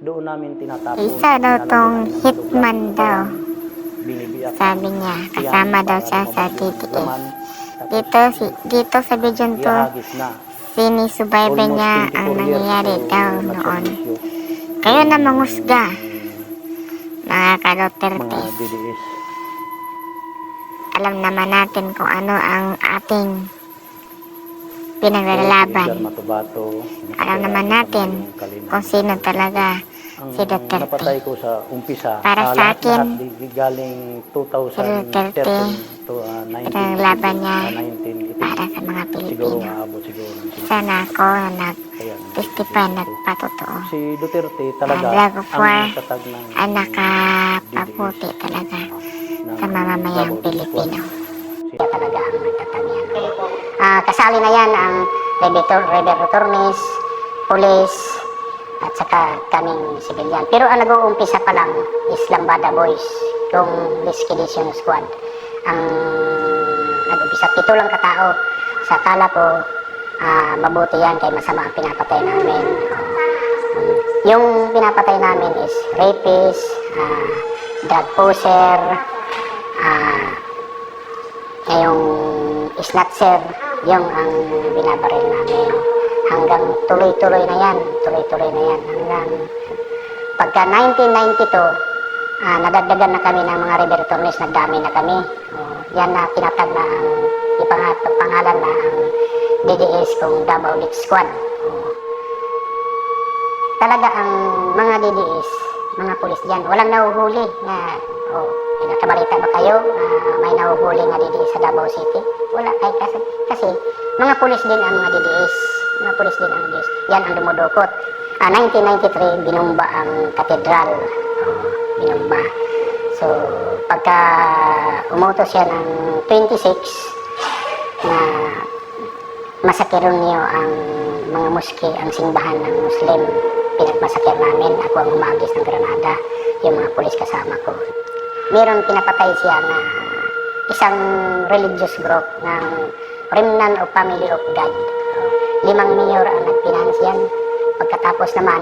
doon namin tinatapon. Isa daw tong hitman daw. Binibiyak. Sabi niya, kasama daw siya sa DTS. Dito sa video to, ihagis na. sinisubaybay niya ang nangyayari daw noon. Kayo na mangusga, mga ka-Duterte. Mga DDS. Alam naman natin kung ano ang ating pinaglalaban. Alam naman natin kung sino talaga si Duterte. Napatay ko sa umpisa. Para sa akin, galing 2013 to 19. pinaglaban niya 19. para sa mga Siguro Pilipino. maabot siguro. Sana ako nag-testify, nagpatotoo. Si Duterte talaga Vlog of War tatag ng ay nakapabuti talaga sa mamamayang Pilipino. Siya talaga ang nagtatag yan. Kasali na yan ang Rebertournes, Police, at saka kaming civilian. Pero ang nag-uumpisa pa lang is Lambada Boys, yung Liquidation Squad. Ang nag-umpisa, 7 lang katao. Sa akala ko, mabuti yan kay masama ang pinapatay namin. Yung pinapatay namin is rapist, drug pusher, yung snatcher, yung ang binabaril namin. Hanggang tuloy-tuloy na yan. Hanggang pagka 1992, nadagdagan na kami ng mga Rebertournes, nagdami na kami. Yan na tinatag na ang pangalan na ang DDS kung Davao Lick Squad. Talaga ang mga DDS, mga pulis dyan, walang nahuhuli na, nakabalita ba kayo may nahuhuli na DDS sa Davao City? Wala, kasi mga pulis din ang mga DDS. Mga pulis din ang DDS. Yan ang dumudukot. 1993, binomba ang katedral. Binomba. So, pagka umutos siya ng 26 na masakiron niyo ang mga moske, ang simbahan ng Muslim, pinagmasakir namin. Ako ang umagis ng granada, yung mga pulis kasama ko. Meron pinapatay siya na isang religious group ng Remnant of Family of God. 5 mayor ang nagfinance yan. Pagkatapos naman,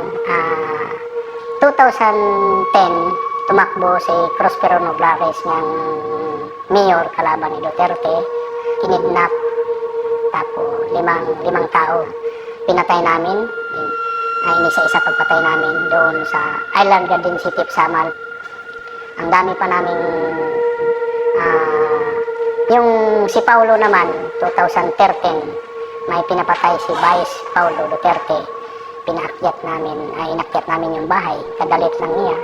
2010, tumakbo si Prospero Noglares ng mayor kalaban ni Duterte. Kinidnap, tapos 5 tao. Pinatay namin. Inisa-isa pagpatay namin doon sa Island Garden City, Samal. Ang dami pa namin, yung si Paulo naman, 2013, may pinapatay si Vice Paulo Duterte. Inakyat namin yung bahay, kadalit lang niya.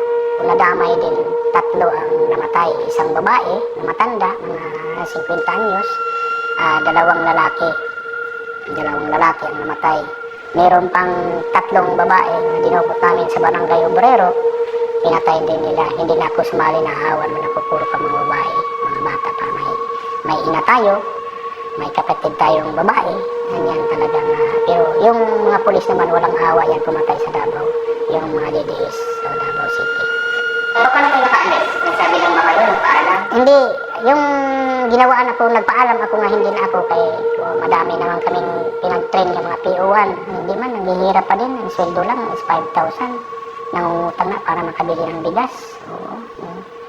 Nadamay din, 3 ang namatay. Isang babae, na matanda, mga 50 anyos, 2 lalaki. 2 lalaki ang namatay. Meron pang 3 babae na dinukot namin sa Barangay Obrero. Pinatay din nila. Hindi na ako sumali, nahawan mo na ako, puro pa mga babae, mga bata pa. May ina tayo, may kapatid tayong babae. Yan talagang, pero yung mga pulis naman walang awa yan, pumatay sa Davao. Yung mga DDS sa Davao City. Pero paano kayo nakaalis? Sabi lang ba kayo, nagpaalam? Hindi, yung ginawaan ako, nagpaalam ako nga hindi na ako kay madami naman kaming pinag-train ng mga PO1. Hindi man, naghihirap pa din. Ang sweldo lang is 5,000. Nangungutang na para makabili ng bigas.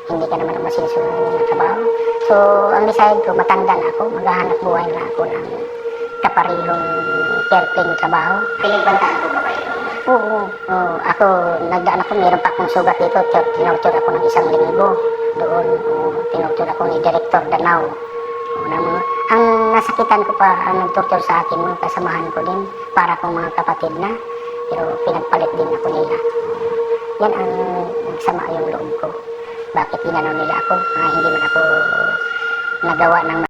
Hindi ka naman ang masinusunod ng trabaho. So, ang decide ko, matanda na ako, maghahanap buhay na ako ng kaparihong perpeng trabaho. Pinagbantaan ko ba kayo? Oo. Ako, nagdaan ako, meron pa akong sugat dito, tinorture ako ng 1,000 doon. Tinorture ako ni Director Danao. Ang nasakitan ko pa, ang nagtorture sa akin, mga kasamahan ko din, para akong mga kapatid na, pero pinagpalit din ako nila. Yan ang nagsama yung loob ko. Bakit ginano nila ako? Hindi man ako nagawa ng